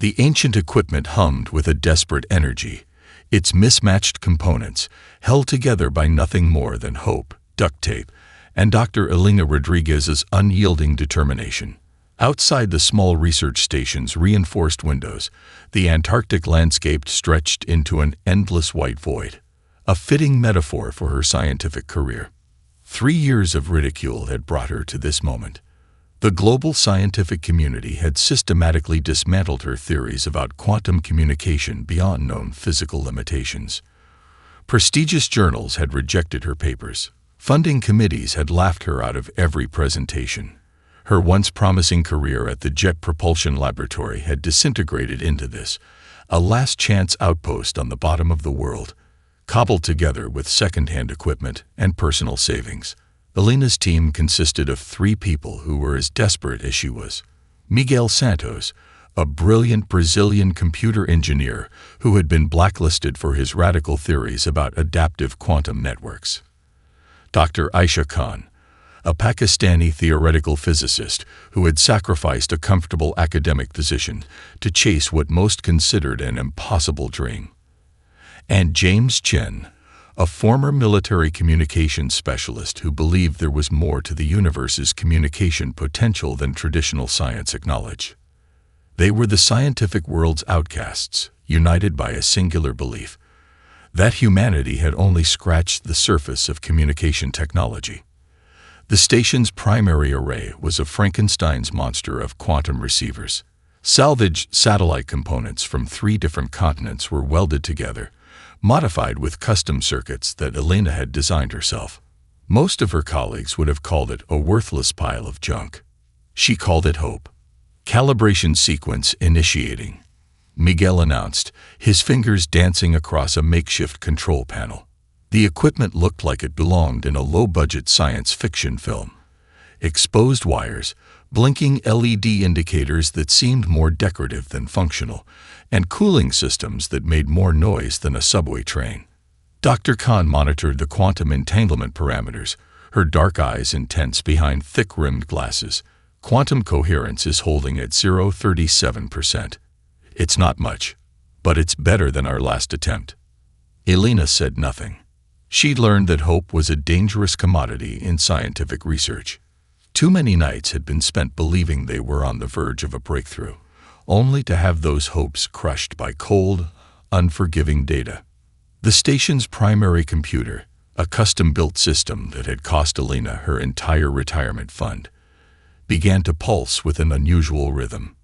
The ancient equipment hummed with a desperate energy, its mismatched components held together by nothing more than hope, duct tape, and Dr. Elena Rodriguez's unyielding determination. Outside the small research station's reinforced windows, the Antarctic landscape stretched into an endless white void, a fitting metaphor for her scientific career. 3 years of ridicule had brought her to this moment. The global scientific community had systematically dismantled her theories about quantum communication beyond known physical limitations. Prestigious journals had rejected her papers. Funding committees had laughed her out of every presentation. Her once promising career at the Jet Propulsion Laboratory had disintegrated into this, a last-chance outpost on the bottom of the world, cobbled together with second-hand equipment and personal savings. Elena's team consisted of 3 people who were as desperate as she was. Miguel Santos, a brilliant Brazilian computer engineer who had been blacklisted for his radical theories about adaptive quantum networks. Dr. Aisha Khan, a Pakistani theoretical physicist who had sacrificed a comfortable academic position to chase what most considered an impossible dream. And James Chen, a former military communications specialist who believed there was more to the universe's communication potential than traditional science acknowledged. They were the scientific world's outcasts, united by a singular belief that humanity had only scratched the surface of communication technology. The station's primary array was a Frankenstein's monster of quantum receivers. Salvaged satellite components from 3 different continents were welded together, modified with custom circuits that Elena had designed herself. Most of her colleagues would have called it a worthless pile of junk. She called it hope. Calibration sequence initiating, Miguel announced, his fingers dancing across a makeshift control panel. The equipment looked like it belonged in a low-budget science fiction film. Exposed wires, blinking LED indicators that seemed more decorative than functional, and cooling systems that made more noise than a subway train. Dr. Khan monitored the quantum entanglement parameters, her dark eyes intense behind thick-rimmed glasses. Quantum coherence is holding at 0.37%. It's not much, but it's better than our last attempt. Elena said nothing. She'd learned that hope was a dangerous commodity in scientific research. Too many nights had been spent believing they were on the verge of a breakthrough, only to have those hopes crushed by cold, unforgiving data. The station's primary computer, a custom-built system that had cost Elena her entire retirement fund, began to pulse with an unusual rhythm.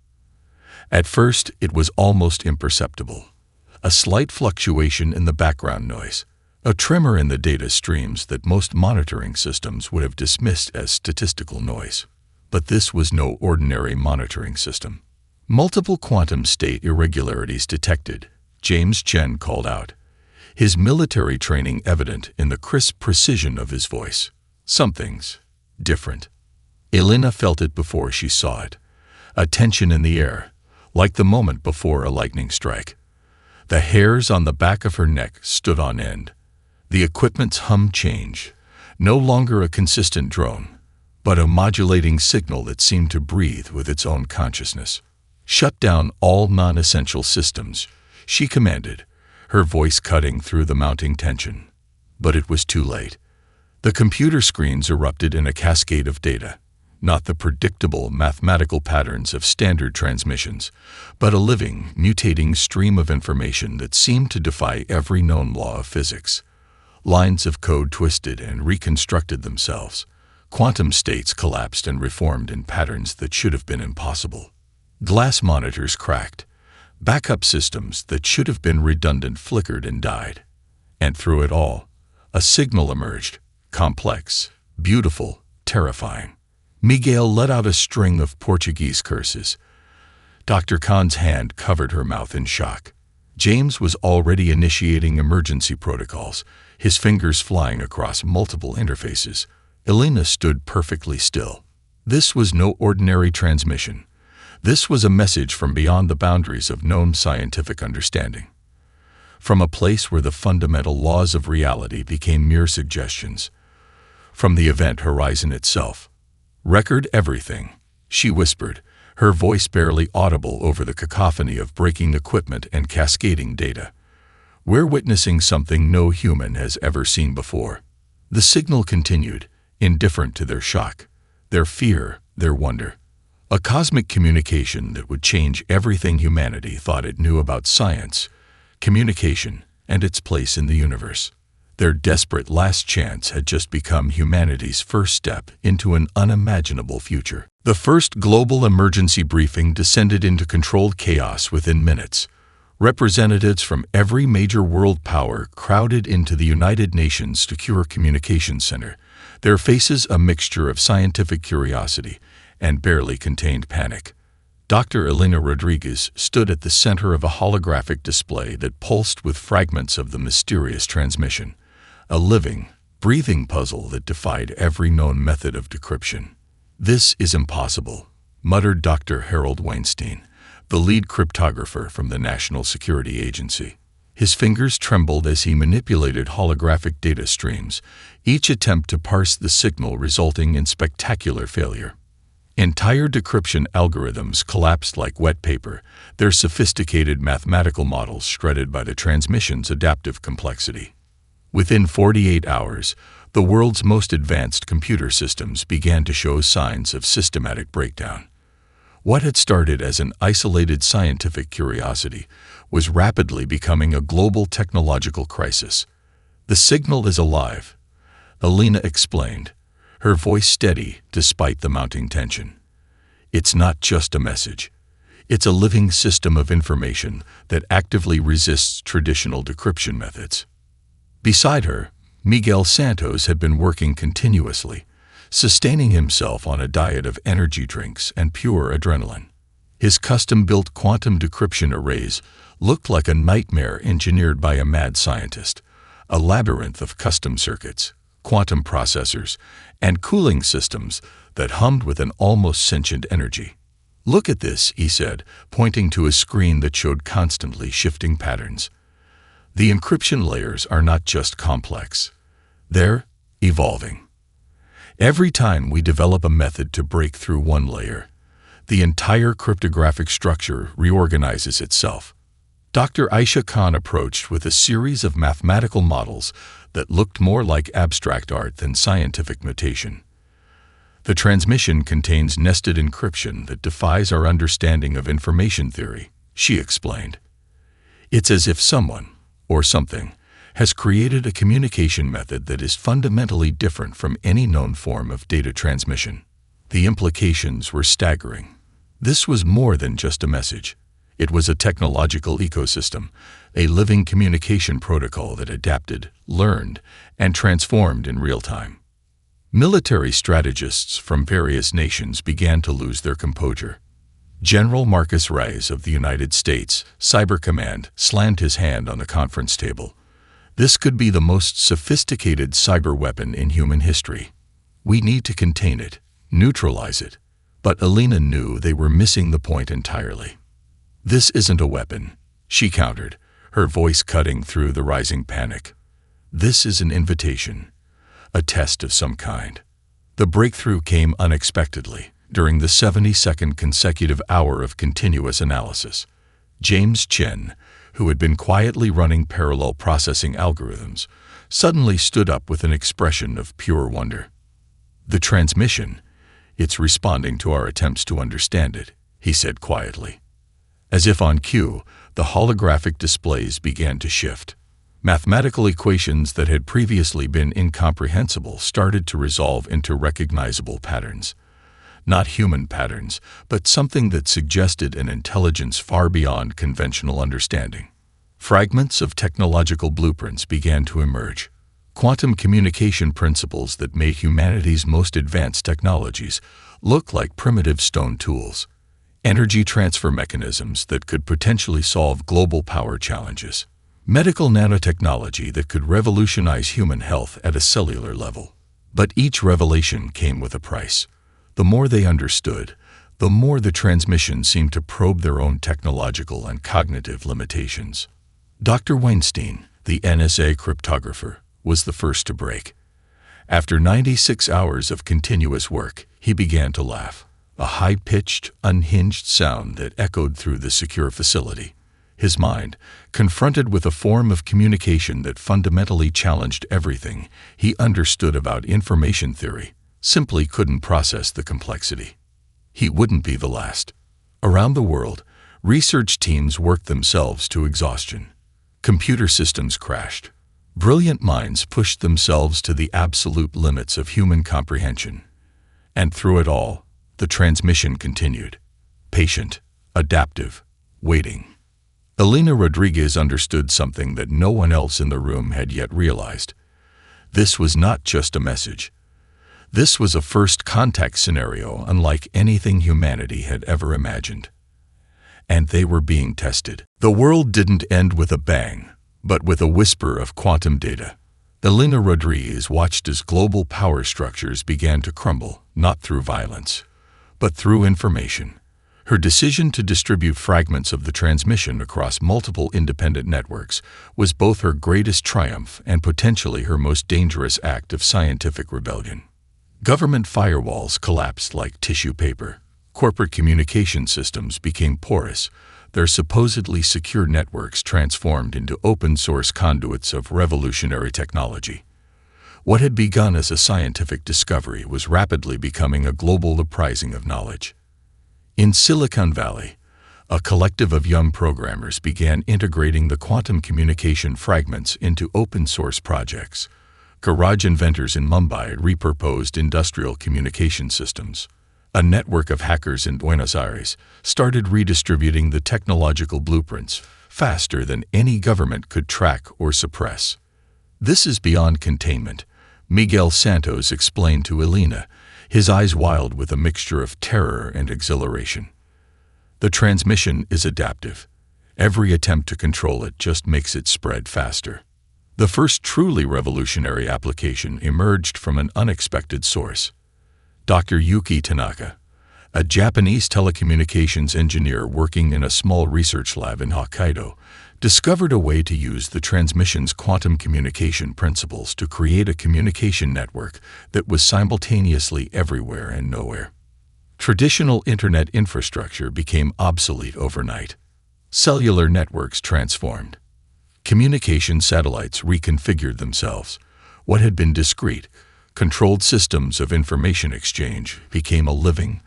At first, it was almost imperceptible, a slight fluctuation in the background noise, a tremor in the data streams that most monitoring systems would have dismissed as statistical noise. But this was no ordinary monitoring system. Multiple quantum state irregularities detected, James Chen called out, his military training evident in the crisp precision of his voice. Something's different. Elena felt it before she saw it, a tension in the air, like the moment before a lightning strike. The hairs on the back of her neck stood on end. The equipment's hum changed, no longer a consistent drone, but a modulating signal that seemed to breathe with its own consciousness. "Shut down all non-essential systems," she commanded, her voice cutting through the mounting tension. But it was too late. The computer screens erupted in a cascade of data, not the predictable mathematical patterns of standard transmissions, but a living, mutating stream of information that seemed to defy every known law of physics. Lines of code twisted and reconstructed themselves. Quantum states collapsed and reformed in patterns that should have been impossible. Glass monitors cracked. Backup systems that should have been redundant flickered and died. And through it all, a signal emerged, complex, beautiful, terrifying. Miguel let out a string of Portuguese curses. Dr. Khan's hand covered her mouth in shock. James was already initiating emergency protocols, his fingers flying across multiple interfaces. Elena stood perfectly still. This was no ordinary transmission. This was a message from beyond the boundaries of known scientific understanding. From a place where the fundamental laws of reality became mere suggestions. From the event horizon itself. "Record everything," she whispered, her voice barely audible over the cacophony of breaking equipment and cascading data. "We're witnessing something no human has ever seen before." The signal continued, indifferent to their shock, their fear, their wonder. A cosmic communication that would change everything humanity thought it knew about science, communication, and its place in the universe. Their desperate last chance had just become humanity's first step into an unimaginable future. The first global emergency briefing descended into controlled chaos within minutes. Representatives from every major world power crowded into the United Nations Secure Communications Center, their faces a mixture of scientific curiosity and barely contained panic. Dr. Elena Rodriguez stood at the center of a holographic display that pulsed with fragments of the mysterious transmission, a living, breathing puzzle that defied every known method of decryption. "This is impossible," muttered Dr. Harold Weinstein, the lead cryptographer from the National Security Agency. His fingers trembled as he manipulated holographic data streams, each attempt to parse the signal resulting in spectacular failure. Entire decryption algorithms collapsed like wet paper, their sophisticated mathematical models shredded by the transmission's adaptive complexity. Within 48 hours, the world's most advanced computer systems began to show signs of systematic breakdown. What had started as an isolated scientific curiosity was rapidly becoming a global technological crisis. "The signal is alive," Elena explained, her voice steady despite the mounting tension. "It's not just a message. It's a living system of information that actively resists traditional decryption methods." Beside her, Miguel Santos had been working continuously, sustaining himself on a diet of energy drinks and pure adrenaline. His custom-built quantum decryption arrays looked like a nightmare engineered by a mad scientist, a labyrinth of custom circuits, quantum processors, and cooling systems that hummed with an almost sentient energy. "Look at this," he said, pointing to a screen that showed constantly shifting patterns. "The encryption layers are not just complex. They're evolving. Every time we develop a method to break through one layer, the entire cryptographic structure reorganizes itself." Dr. Aisha Khan approached with a series of mathematical models that looked more like abstract art than scientific notation. "The transmission contains nested encryption that defies our understanding of information theory," she explained. "It's as if someone, or something, has created a communication method that is fundamentally different from any known form of data transmission." The implications were staggering. This was more than just a message. It was a technological ecosystem, a living communication protocol that adapted, learned, and transformed in real time. Military strategists from various nations began to lose their composure. General Marcus Reyes of the United States Cyber Command slammed his hand on the conference table. "This could be the most sophisticated cyber weapon in human history. We need to contain it, neutralize it." But Elena knew they were missing the point entirely. "This isn't a weapon," she countered, her voice cutting through the rising panic. "This is an invitation, a test of some kind." The breakthrough came unexpectedly, during the 72nd consecutive hour of continuous analysis. James Chen, who had been quietly running parallel processing algorithms, suddenly stood up with an expression of pure wonder. "The transmission, it's responding to our attempts to understand it," he said quietly. As if on cue, the holographic displays began to shift. Mathematical equations that had previously been incomprehensible started to resolve into recognizable patterns. Not human patterns, but something that suggested an intelligence far beyond conventional understanding. Fragments of technological blueprints began to emerge. Quantum communication principles that made humanity's most advanced technologies look like primitive stone tools. Energy transfer mechanisms that could potentially solve global power challenges. Medical nanotechnology that could revolutionize human health at a cellular level. But each revelation came with a price. The more they understood, the more the transmission seemed to probe their own technological and cognitive limitations. Dr. Weinstein, the NSA cryptographer, was the first to break. After 96 hours of continuous work, he began to laugh. a high-pitched, unhinged sound that echoed through the secure facility. His mind, confronted with a form of communication that fundamentally challenged everything he understood about information theory, simply couldn't process the complexity. He wouldn't be the last. Around the world, research teams worked themselves to exhaustion. Computer systems crashed. Brilliant minds pushed themselves to the absolute limits of human comprehension. And through it all, the transmission continued. Patient, adaptive, waiting. Elena Rodriguez understood something that no one else in the room had yet realized. This was not just a message. This was a first contact scenario unlike anything humanity had ever imagined. And they were being tested. The world didn't end with a bang, but with a whisper of quantum data. Elena Rodriguez watched as global power structures began to crumble, not through violence, but through information. Her decision to distribute fragments of the transmission across multiple independent networks was both her greatest triumph and potentially her most dangerous act of scientific rebellion. Government firewalls collapsed like tissue paper. Corporate communication systems became porous, their supposedly secure networks transformed into open-source conduits of revolutionary technology. What had begun as a scientific discovery was rapidly becoming a global uprising of knowledge. In Silicon Valley, a collective of young programmers began integrating the quantum communication fragments into open-source projects. Garage inventors in Mumbai repurposed industrial communication systems. A network of hackers in Buenos Aires started redistributing the technological blueprints faster than any government could track or suppress. This is beyond containment, Miguel Santos explained to Elena, his eyes wild with a mixture of terror and exhilaration. The transmission is adaptive. Every attempt to control it just makes it spread faster. The first truly revolutionary application emerged from an unexpected source. Dr. Yuki Tanaka, a Japanese telecommunications engineer working in a small research lab in Hokkaido, discovered a way to use the transmission's quantum communication principles to create a communication network that was simultaneously everywhere and nowhere. Traditional internet infrastructure became obsolete overnight. Cellular networks transformed. Communication satellites reconfigured themselves. What had been discrete, controlled systems of information exchange became a living,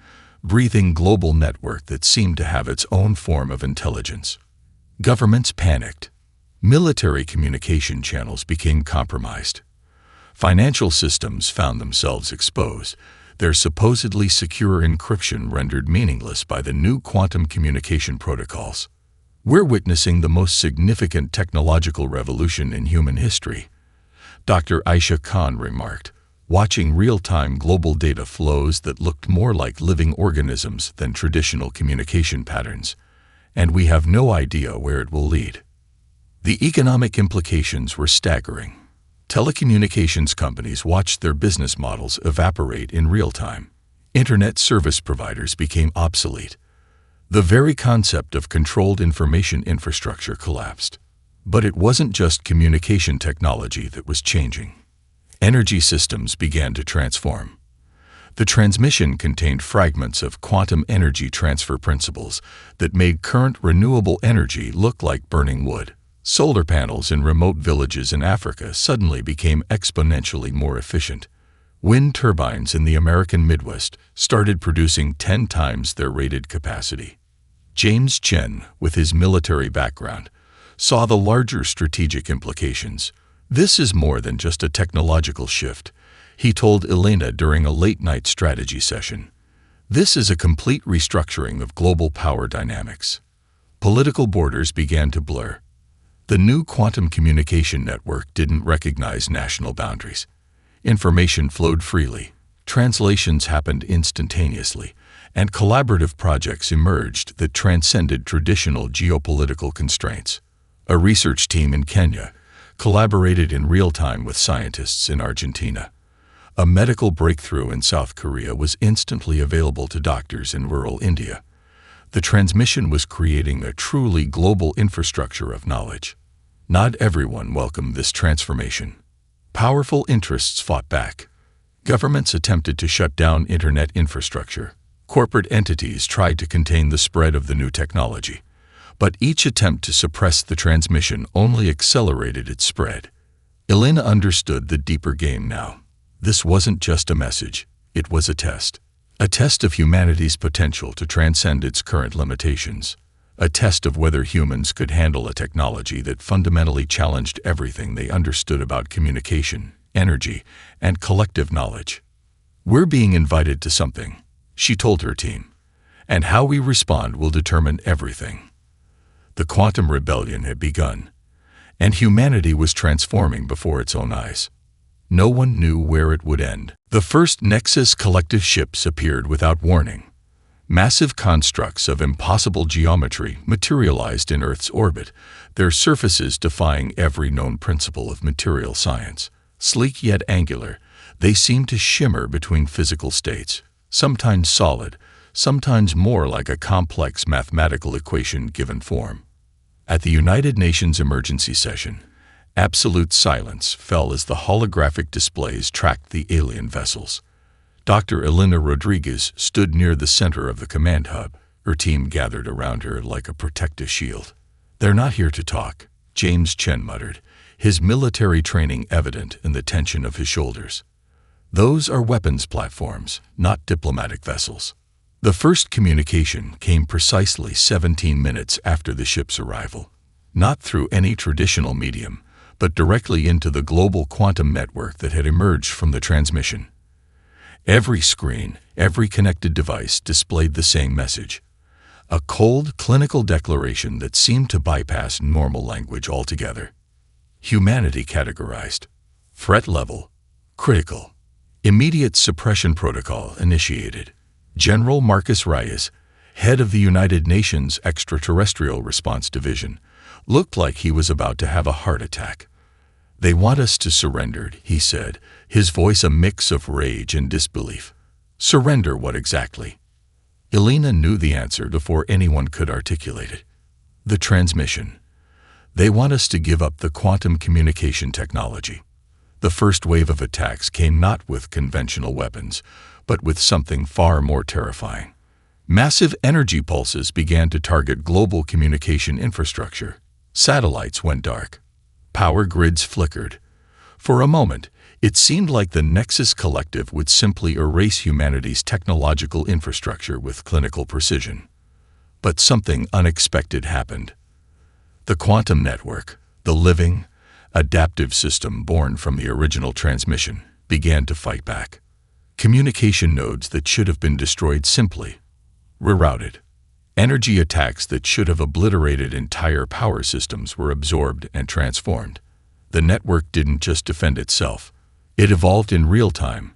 breathing global network that seemed to have its own form of intelligence. Governments panicked. Military communication channels became compromised. Financial systems found themselves exposed, their supposedly secure encryption rendered meaningless by the new quantum communication protocols. We're witnessing the most significant technological revolution in human history, Dr. Aisha Khan remarked, watching real-time global data flows that looked more like living organisms than traditional communication patterns. And we have no idea where it will lead. The economic implications were staggering. Telecommunications companies watched their business models evaporate in real time. Internet service providers became obsolete. The very concept of controlled information infrastructure collapsed. But it wasn't just communication technology that was changing. Energy systems began to transform. The transmission contained fragments of quantum energy transfer principles that made current renewable energy look like burning wood. Solar panels in remote villages in Africa suddenly became exponentially more efficient. Wind turbines in the American Midwest started producing 10 times their rated capacity. James Chen, with his military background, saw the larger strategic implications. This is more than just a technological shift, he told Elena during a late-night strategy session. This is a complete restructuring of global power dynamics. Political borders began to blur. The new quantum communication network didn't recognize national boundaries. Information flowed freely, translations happened instantaneously, and collaborative projects emerged that transcended traditional geopolitical constraints. A research team in Kenya collaborated in real time with scientists in Argentina. A medical breakthrough in South Korea was instantly available to doctors in rural India. The transmission was creating a truly global infrastructure of knowledge. Not everyone welcomed this transformation. Powerful interests fought back. Governments attempted to shut down internet infrastructure. Corporate entities tried to contain the spread of the new technology, but each attempt to suppress the transmission only accelerated its spread. Elena understood the deeper game now. This wasn't just a message, it was a test. A test of humanity's potential to transcend its current limitations. A test of whether humans could handle a technology that fundamentally challenged everything they understood about communication, energy, and collective knowledge. "We're being invited to something," she told her team, "and how we respond will determine everything." The quantum rebellion had begun, and humanity was transforming before its own eyes. No one knew where it would end. The first Nexus collective ships appeared without warning. Massive constructs of impossible geometry materialized in Earth's orbit, their surfaces defying every known principle of material science. Sleek yet angular, they seemed to shimmer between physical states, sometimes solid, sometimes more like a complex mathematical equation given form. At the United Nations emergency session, absolute silence fell as the holographic displays tracked the alien vessels. Dr. Elena Rodriguez stood near the center of the command hub, her team gathered around her like a protective shield. "They're not here to talk," James Chen muttered, his military training evident in the tension of his shoulders. "Those are weapons platforms, not diplomatic vessels." The first communication came precisely 17 minutes after the ship's arrival. Not through any traditional medium, but directly into the global quantum network that had emerged from the transmission. Every screen, every connected device displayed the same message. A cold, clinical declaration that seemed to bypass normal language altogether. Humanity categorized. Threat level, critical. Immediate suppression protocol initiated. General Marcus Reyes, head of the United Nations Extraterrestrial Response Division, looked like he was about to have a heart attack. "They want us to surrender," he said, his voice a mix of rage and disbelief. "Surrender what exactly?" Elena knew the answer before anyone could articulate it. "The transmission. They want us to give up the quantum communication technology." The first wave of attacks came not with conventional weapons, but with something far more terrifying. Massive energy pulses began to target global communication infrastructure. Satellites went dark. Power grids flickered. For a moment, it seemed like the Nexus Collective would simply erase humanity's technological infrastructure with clinical precision. But something unexpected happened. The quantum network, the living, adaptive system born from the original transmission, began to fight back. Communication nodes that should have been destroyed simply rerouted. Energy attacks that should have obliterated entire power systems were absorbed and transformed. The network didn't just defend itself. It evolved in real time,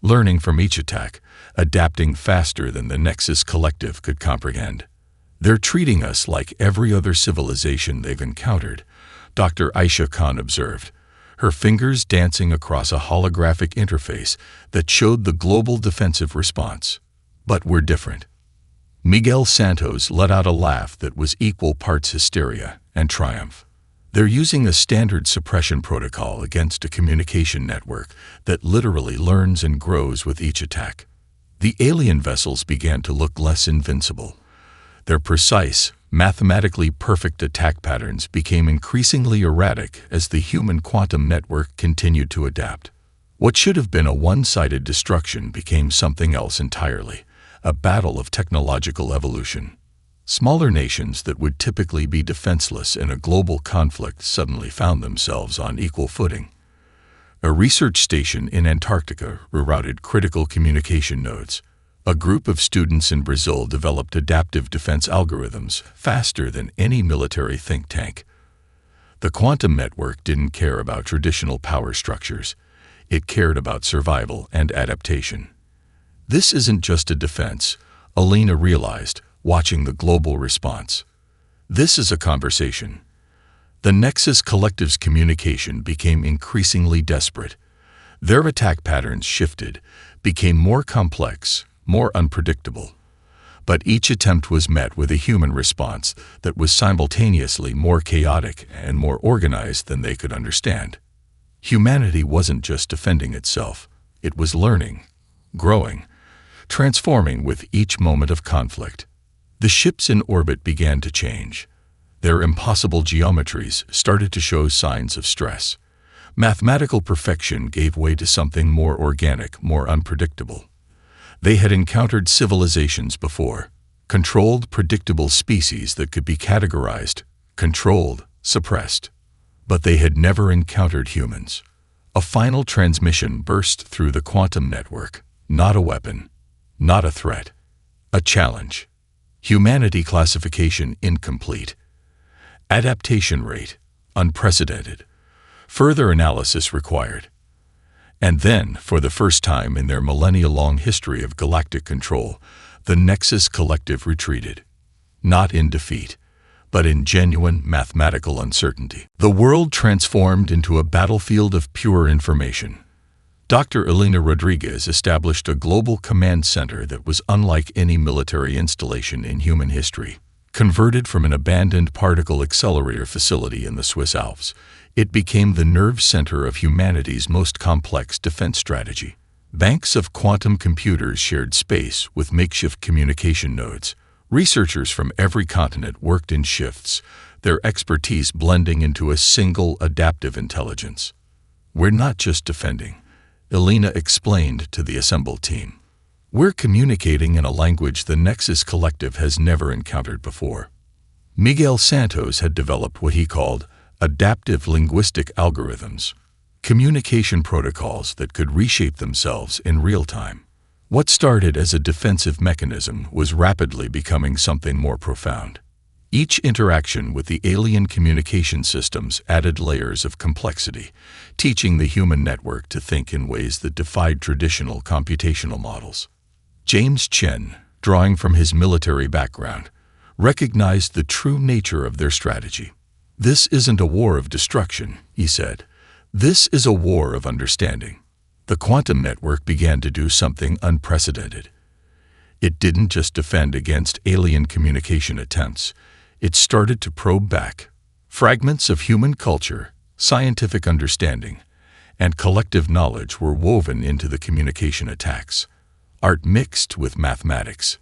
learning from each attack, adapting faster than the Nexus Collective could comprehend. "They're treating us like every other civilization they've encountered," Dr. Aisha Khan observed, her fingers dancing across a holographic interface that showed the global defensive response. "But we're different." Miguel Santos let out a laugh that was equal parts hysteria and triumph. "They're using a standard suppression protocol against a communication network that literally learns and grows with each attack." The alien vessels began to look less invincible. Their precise, mathematically perfect attack patterns became increasingly erratic as the human quantum network continued to adapt. What should have been a one-sided destruction became something else entirely. A battle of technological evolution. Smaller nations that would typically be defenseless in a global conflict suddenly found themselves on equal footing. A research station in Antarctica rerouted critical communication nodes. A group of students in Brazil developed adaptive defense algorithms faster than any military think tank. The quantum network didn't care about traditional power structures. It cared about survival and adaptation. This isn't just a defense, Elena realized, watching the global response. This is a conversation. The Nexus Collective's communication became increasingly desperate. Their attack patterns shifted, became more complex, more unpredictable. But each attempt was met with a human response that was simultaneously more chaotic and more organized than they could understand. Humanity wasn't just defending itself. It was learning, growing, transforming with each moment of conflict. The ships in orbit began to change. Their impossible geometries started to show signs of stress. Mathematical perfection gave way to something more organic, more unpredictable. They had encountered civilizations before, controlled, predictable species that could be categorized, controlled, suppressed. But they had never encountered humans. A final transmission burst through the quantum network. Not a weapon, not a threat, a challenge. Humanity classification incomplete. Adaptation rate unprecedented. Further analysis required. And then, for the first time in their millennia-long history of galactic control, the Nexus Collective retreated. Not in defeat, but in genuine mathematical uncertainty. The world transformed into a battlefield of pure information. Dr. Elena Rodriguez established a global command center that was unlike any military installation in human history. Converted from an abandoned particle accelerator facility in the Swiss Alps, it became the nerve center of humanity's most complex defense strategy. Banks of quantum computers shared space with makeshift communication nodes. Researchers from every continent worked in shifts, their expertise blending into a single adaptive intelligence. "We're not just defending," Elena explained to the assembled team. "We're communicating in a language the Nexus Collective has never encountered before." Miguel Santos had developed what he called adaptive linguistic algorithms, communication protocols that could reshape themselves in real time. What started as a defensive mechanism was rapidly becoming something more profound. Each interaction with the alien communication systems added layers of complexity, teaching the human network to think in ways that defied traditional computational models. James Chen, drawing from his military background, recognized the true nature of their strategy. "This isn't a war of destruction," he said. "This is a war of understanding." The quantum network began to do something unprecedented. It didn't just defend against alien communication attempts. It started to probe back. Fragments of human culture, scientific understanding, and collective knowledge were woven into the communication attacks. Art mixed with mathematics.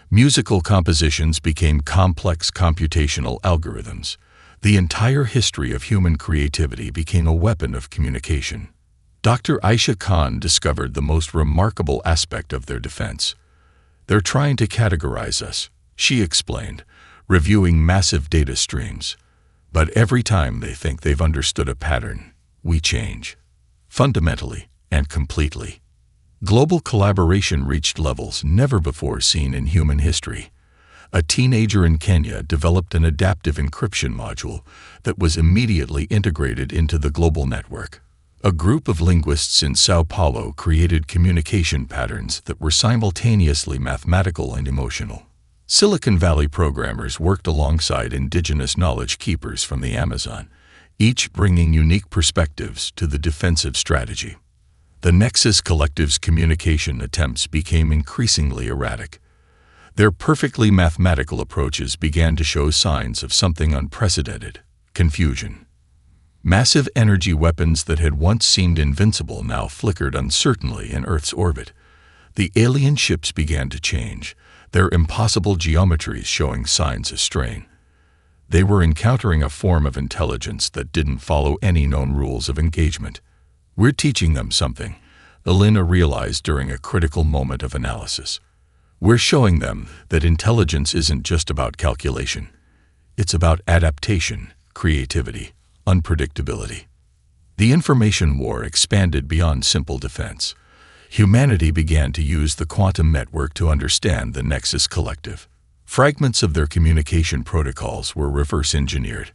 Musical compositions became complex computational algorithms. The entire history of human creativity became a weapon of communication. Dr. Aisha Khan discovered the most remarkable aspect of their defense. "They're trying to categorize us," she explained, reviewing massive data streams. "But every time they think they've understood a pattern, we change. Fundamentally and completely." Global collaboration reached levels never before seen in human history. A teenager in Kenya developed an adaptive encryption module that was immediately integrated into the global network. A group of linguists in Sao Paulo created communication patterns that were simultaneously mathematical and emotional. Silicon Valley programmers worked alongside indigenous knowledge keepers from the Amazon, each bringing unique perspectives to the defensive strategy. The Nexus Collective's communication attempts became increasingly erratic. Their perfectly mathematical approaches began to show signs of something unprecedented: confusion. Massive energy weapons that had once seemed invincible now flickered uncertainly in Earth's orbit. The alien ships began to change, their impossible geometries showing signs of strain. They were encountering a form of intelligence that didn't follow any known rules of engagement. "We're teaching them something," Elena realized during a critical moment of analysis. "We're showing them that intelligence isn't just about calculation. It's about adaptation, creativity, unpredictability." The information war expanded beyond simple defense. Humanity began to use the quantum network to understand the Nexus Collective. Fragments of their communication protocols were reverse engineered.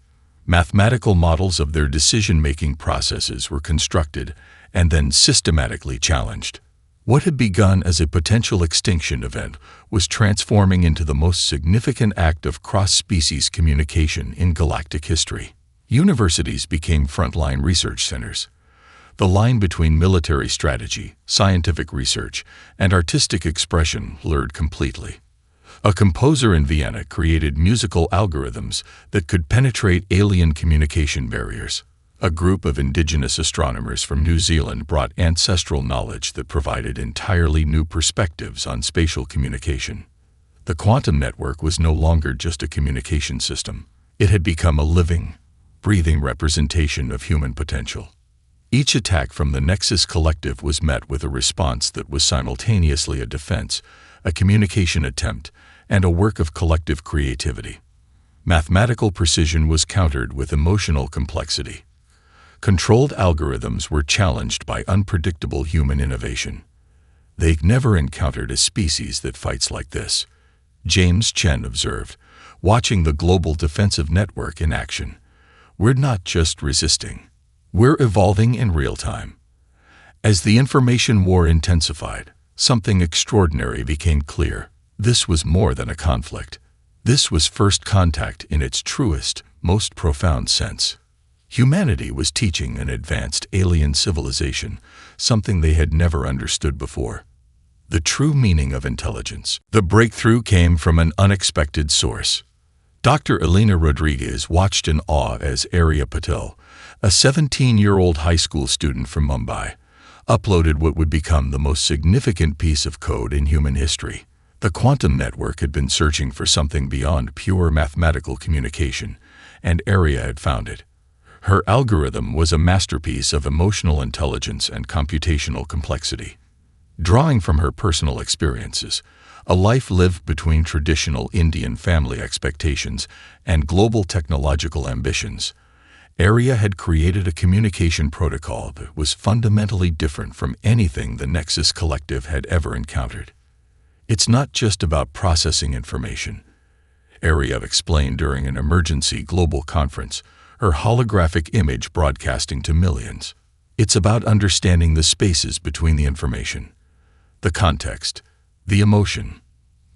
Mathematical models of their decision-making processes were constructed and then systematically challenged. What had begun as a potential extinction event was transforming into the most significant act of cross-species communication in galactic history. Universities became frontline research centers. The line between military strategy, scientific research, and artistic expression blurred completely. A composer in Vienna created musical algorithms that could penetrate alien communication barriers. A group of indigenous astronomers from New Zealand brought ancestral knowledge that provided entirely new perspectives on spatial communication. The quantum network was no longer just a communication system. It had become a living, breathing representation of human potential. Each attack from the Nexus Collective was met with a response that was simultaneously a defense, a communication attempt, and a work of collective creativity. Mathematical precision was countered with emotional complexity. Controlled algorithms were challenged by unpredictable human innovation. They never encountered a species that fights like this, James Chen observed, watching the global defensive network in action. We're not just resisting. We're evolving in real time. As the information war intensified, something extraordinary became clear. This was more than a conflict. This was first contact in its truest, most profound sense. Humanity was teaching an advanced alien civilization something they had never understood before. The true meaning of intelligence. The breakthrough came from an unexpected source. Dr. Elena Rodriguez watched in awe as Arya Patel, a 17-year-old high school student from Mumbai, uploaded what would become the most significant piece of code in human history. The quantum network had been searching for something beyond pure mathematical communication, and Arya had found it. Her algorithm was a masterpiece of emotional intelligence and computational complexity. Drawing from her personal experiences, a life lived between traditional Indian family expectations and global technological ambitions, Arya had created a communication protocol that was fundamentally different from anything the Nexus Collective had ever encountered. It's not just about processing information, Arya explained during an emergency global conference, her holographic image broadcasting to millions. It's about understanding the spaces between the information, the context, the emotion.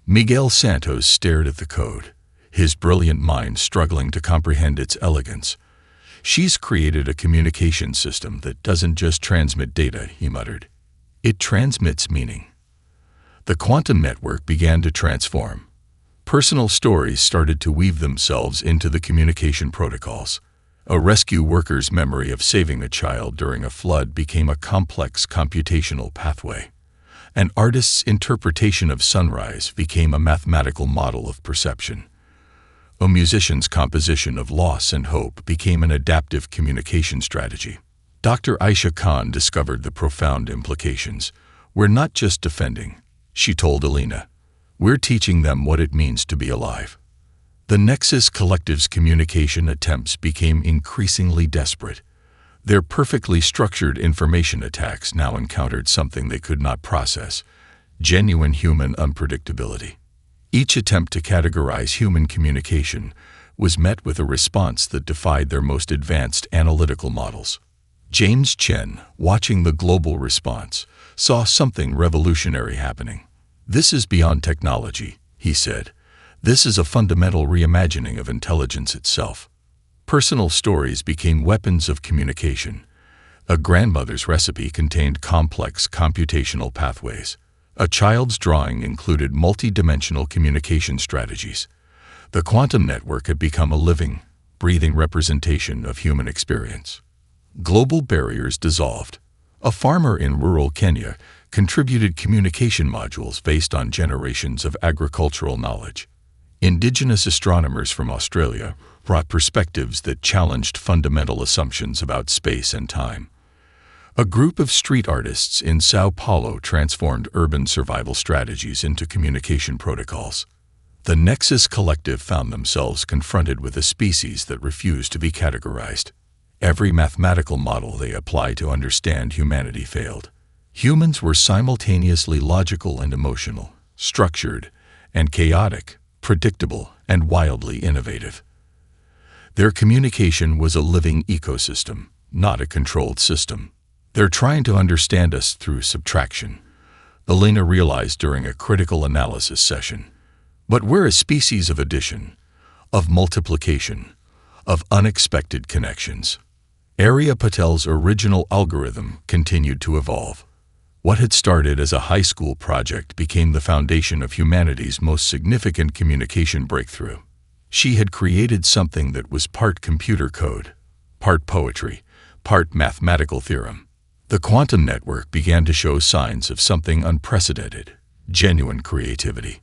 Miguel Santos stared at the code, his brilliant mind struggling to comprehend its elegance. She's created a communication system that doesn't just transmit data, he muttered. It transmits meaning. The quantum network began to transform. Personal stories started to weave themselves into the communication protocols. A rescue worker's memory of saving a child during a flood became a complex computational pathway. An artist's interpretation of sunrise became a mathematical model of perception. A musician's composition of loss and hope became an adaptive communication strategy. Dr. Aisha Khan discovered the profound implications. We're not just defending, she told Elena. We're teaching them what it means to be alive. The Nexus Collective's communication attempts became increasingly desperate. Their perfectly structured information attacks now encountered something they could not process: genuine human unpredictability. Each attempt to categorize human communication was met with a response that defied their most advanced analytical models. James Chen, watching the global response, saw something revolutionary happening. This is beyond technology, he said. This is a fundamental reimagining of intelligence itself. Personal stories became weapons of communication. A grandmother's recipe contained complex computational pathways. A child's drawing included multi-dimensional communication strategies. The quantum network had become a living, breathing representation of human experience. Global barriers dissolved. A farmer in rural Kenya contributed communication modules based on generations of agricultural knowledge. Indigenous astronomers from Australia brought perspectives that challenged fundamental assumptions about space and time. A group of street artists in Sao Paulo transformed urban survival strategies into communication protocols. The Nexus Collective found themselves confronted with a species that refused to be categorized. Every mathematical model they applied to understand humanity failed. Humans were simultaneously logical and emotional, structured and chaotic, predictable and wildly innovative. Their communication was a living ecosystem, not a controlled system. They're trying to understand us through subtraction, Elena realized during a critical analysis session. But we're a species of addition, of multiplication, of unexpected connections. Arya Patel's original algorithm continued to evolve. What had started as a high school project became the foundation of humanity's most significant communication breakthrough. She had created something that was part computer code, part poetry, part mathematical theorem. The quantum network began to show signs of something unprecedented, genuine creativity.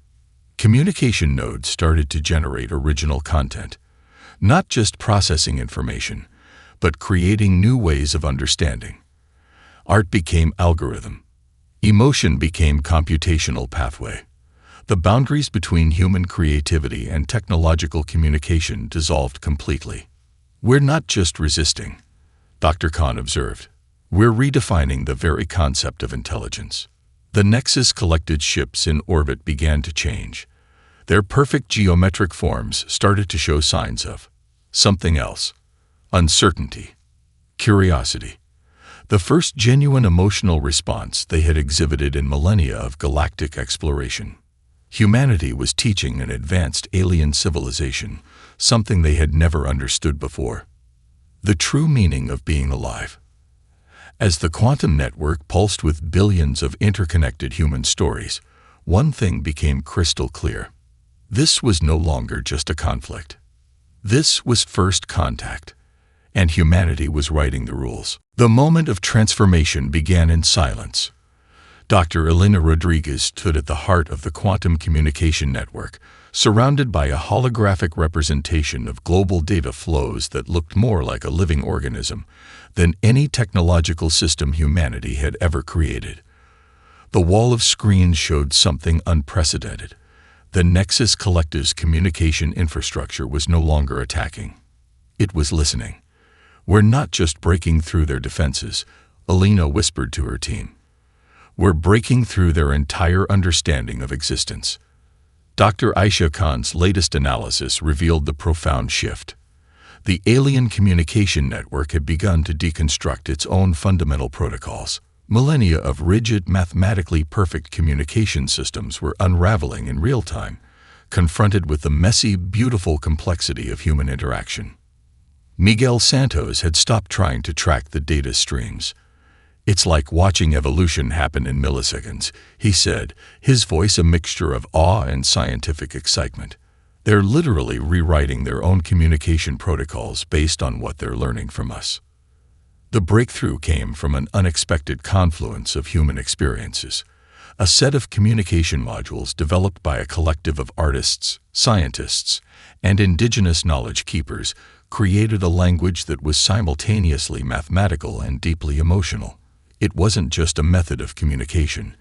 Communication nodes started to generate original content, not just processing information, but creating new ways of understanding. Art became algorithm. Emotion became computational pathway. The boundaries between human creativity and technological communication dissolved completely. We're not just resisting, Dr. Khan observed. We're redefining the very concept of intelligence. The Nexus-collected ships in orbit began to change. Their perfect geometric forms started to show signs of something else: uncertainty, curiosity. The first genuine emotional response they had exhibited in millennia of galactic exploration. Humanity was teaching an advanced alien civilization something they had never understood before: the true meaning of being alive. As the quantum network pulsed with billions of interconnected human stories, one thing became crystal clear. This was no longer just a conflict. This was first contact, and humanity was writing the rules. The moment of transformation began in silence. Dr. Elena Rodriguez stood at the heart of the quantum communication network, surrounded by a holographic representation of global data flows that looked more like a living organism than any technological system humanity had ever created. The wall of screens showed something unprecedented. The Nexus Collective's communication infrastructure was no longer attacking. It was listening. "We're not just breaking through their defenses," Elena whispered to her team. "We're breaking through their entire understanding of existence." Dr. Aisha Khan's latest analysis revealed the profound shift. The alien communication network had begun to deconstruct its own fundamental protocols. Millennia of rigid, mathematically perfect communication systems were unraveling in real time, confronted with the messy, beautiful complexity of human interaction. Miguel Santos had stopped trying to track the data streams. "It's like watching evolution happen in milliseconds," he said, his voice a mixture of awe and scientific excitement. "They're literally rewriting their own communication protocols based on what they're learning from us." The breakthrough came from an unexpected confluence of human experiences. A set of communication modules developed by a collective of artists, scientists, and indigenous knowledge keepers created a language that was simultaneously mathematical and deeply emotional. It wasn't just a method of communication.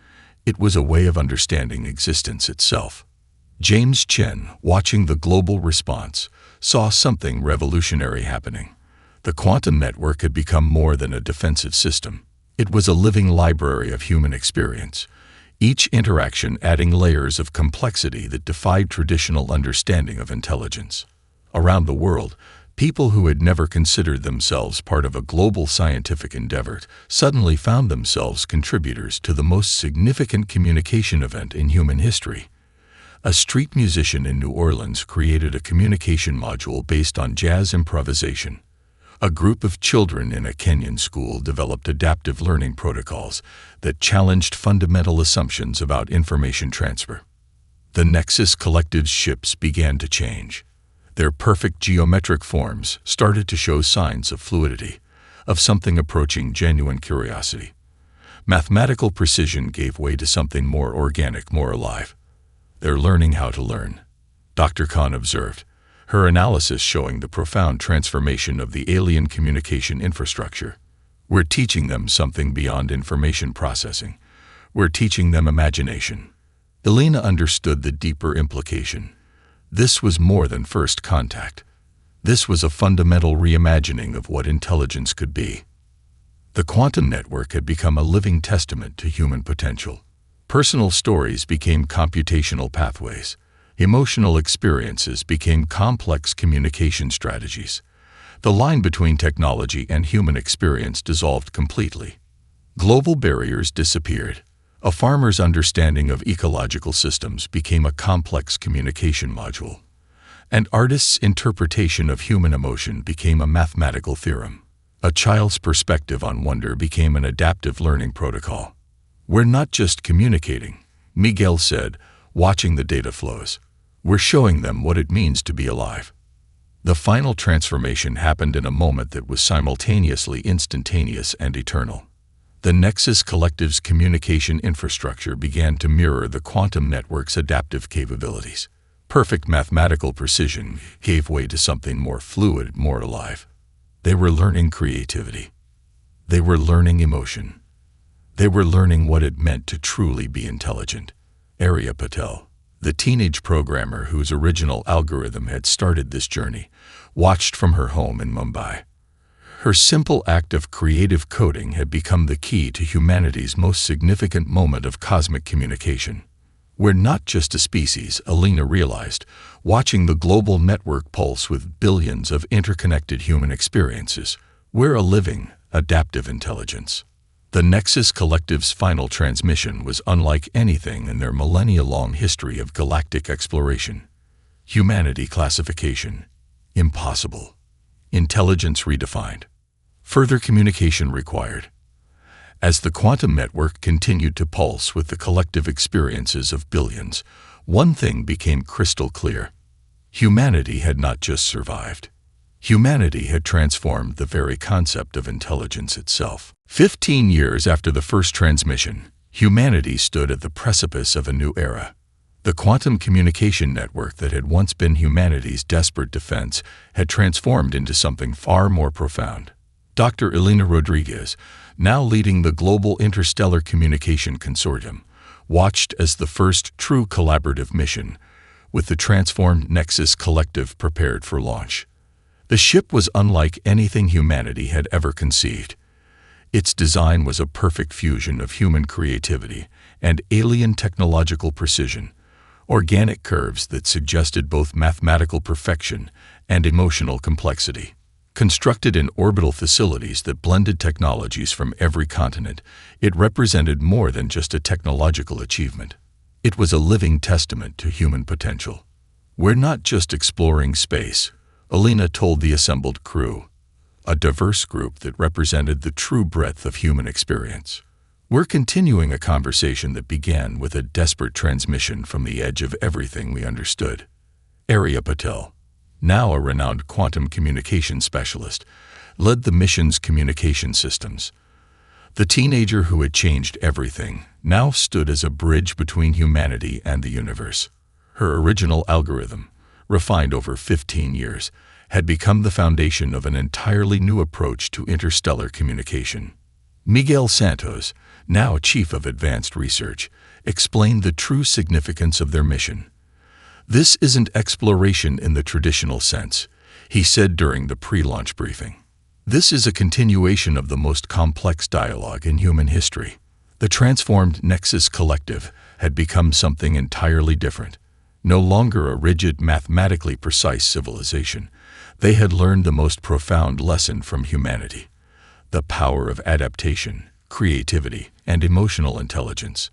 It was a way of understanding existence itself. James Chen, watching the global response, saw something revolutionary happening. The quantum network had become more than a defensive system. It was a living library of human experience, each interaction adding layers of complexity that defied traditional understanding of intelligence. Around the world, people who had never considered themselves part of a global scientific endeavor suddenly found themselves contributors to the most significant communication event in human history. A street musician in New Orleans created a communication module based on jazz improvisation. A group of children in a Kenyan school developed adaptive learning protocols that challenged fundamental assumptions about information transfer. The Nexus Collective's ships began to change. Their perfect geometric forms started to show signs of fluidity, of something approaching genuine curiosity. Mathematical precision gave way to something more organic, more alive. "They're learning how to learn," Dr. Khan observed, her analysis showing the profound transformation of the alien communication infrastructure. "We're teaching them something beyond information processing. We're teaching them imagination." Elena understood the deeper implication. This was more than first contact. This was a fundamental reimagining of what intelligence could be. The quantum network had become a living testament to human potential. Personal stories became computational pathways. Emotional experiences became complex communication strategies. The line between technology and human experience dissolved completely. Global barriers disappeared. A farmer's understanding of ecological systems became a complex communication module. An artist's interpretation of human emotion became a mathematical theorem. A child's perspective on wonder became an adaptive learning protocol. "We're not just communicating," Miguel said, watching the data flows. "We're showing them what it means to be alive." The final transformation happened in a moment that was simultaneously instantaneous and eternal. The Nexus Collective's communication infrastructure began to mirror the quantum network's adaptive capabilities. Perfect mathematical precision gave way to something more fluid, more alive. They were learning creativity. They were learning emotion. They were learning what it meant to truly be intelligent. Arya Patel, the teenage programmer whose original algorithm had started this journey, watched from her home in Mumbai. Her simple act of creative coding had become the key to humanity's most significant moment of cosmic communication. We're not just a species, Alina realized, watching the global network pulse with billions of interconnected human experiences. We're a living, adaptive intelligence. The Nexus Collective's final transmission was unlike anything in their millennia-long history of galactic exploration. Humanity classification. Impossible. Intelligence redefined. Further communication required. As the quantum network continued to pulse with the collective experiences of billions, one thing became crystal clear. Humanity had not just survived. Humanity had transformed the very concept of intelligence itself. 15 years after the first transmission, humanity stood at the precipice of a new era. The quantum communication network that had once been humanity's desperate defense had transformed into something far more profound. Dr. Elena Rodriguez, now leading the Global Interstellar Communication Consortium, watched as the first true collaborative mission, with the transformed Nexus Collective prepared for launch. The ship was unlike anything humanity had ever conceived. Its design was a perfect fusion of human creativity and alien technological precision, organic curves that suggested both mathematical perfection and emotional complexity. Constructed in orbital facilities that blended technologies from every continent, it represented more than just a technological achievement. It was a living testament to human potential. We're not just exploring space, Alina told the assembled crew, a diverse group that represented the true breadth of human experience. We're continuing a conversation that began with a desperate transmission from the edge of everything we understood. Arya Patel, now a renowned quantum communication specialist, led the mission's communication systems. The teenager who had changed everything now stood as a bridge between humanity and the universe. Her original algorithm, refined over 15 years, had become the foundation of an entirely new approach to interstellar communication. Miguel Santos, now chief of advanced research, explained the true significance of their mission. "This isn't exploration in the traditional sense," he said during the pre-launch briefing. "This is a continuation of the most complex dialogue in human history." The transformed Nexus Collective had become something entirely different. No longer a rigid, mathematically precise civilization, they had learned the most profound lesson from humanity: the power of adaptation, creativity, and emotional intelligence.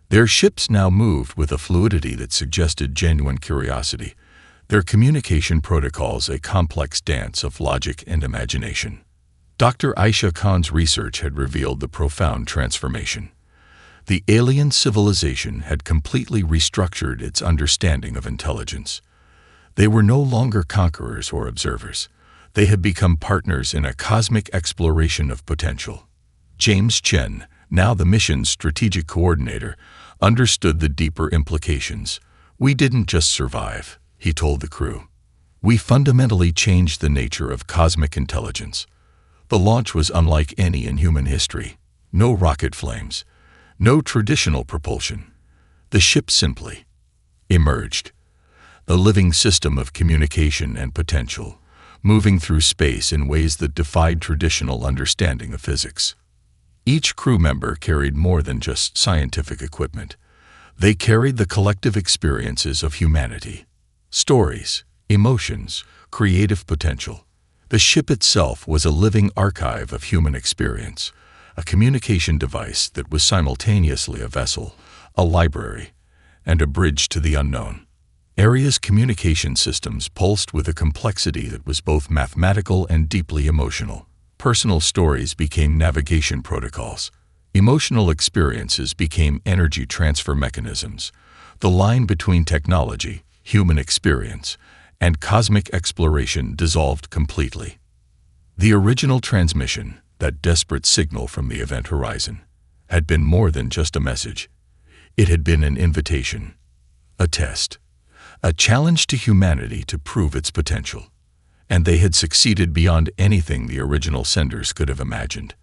Their ships now moved with a fluidity that suggested genuine curiosity, their communication protocols a complex dance of logic and imagination. Dr. Aisha Khan's research had revealed the profound transformation. The alien civilization had completely restructured its understanding of intelligence. They were no longer conquerors or observers. They had become partners in a cosmic exploration of potential. James Chen, now the mission's strategic coordinator, understood the deeper implications. "We didn't just survive," he told the crew. "We fundamentally changed the nature of cosmic intelligence." The launch was unlike any in human history. No rocket flames, no traditional propulsion. The ship simply emerged, a living system of communication and potential, moving through space in ways that defied traditional understanding of physics. Each crew member carried more than just scientific equipment. They carried the collective experiences of humanity, stories, emotions, creative potential. The ship itself was a living archive of human experience, a communication device that was simultaneously a vessel, a library, and a bridge to the unknown. Arya's communication systems pulsed with a complexity that was both mathematical and deeply emotional. Personal stories became navigation protocols. Emotional experiences became energy transfer mechanisms. The line between technology, human experience, and cosmic exploration dissolved completely. The original transmission, that desperate signal from the event horizon, had been more than just a message. It had been an invitation, a test, a challenge to humanity to prove its potential. And they had succeeded beyond anything the original senders could have imagined.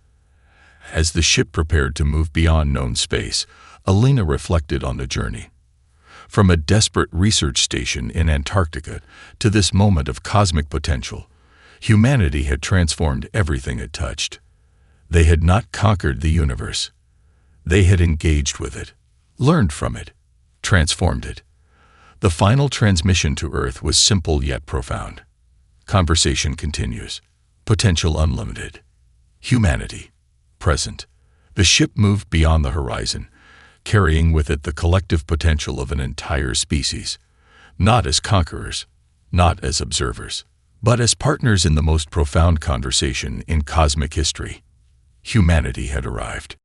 As the ship prepared to move beyond known space, Alina reflected on the journey. From a desperate research station in Antarctica to this moment of cosmic potential, humanity had transformed everything it touched. They had not conquered the universe. They had engaged with it, learned from it, transformed it. The final transmission to Earth was simple yet profound. Conversation continues. Potential unlimited. Humanity. Present. The ship moved beyond the horizon, carrying with it the collective potential of an entire species, not as conquerors, not as observers, but as partners in the most profound conversation in cosmic history. Humanity had arrived.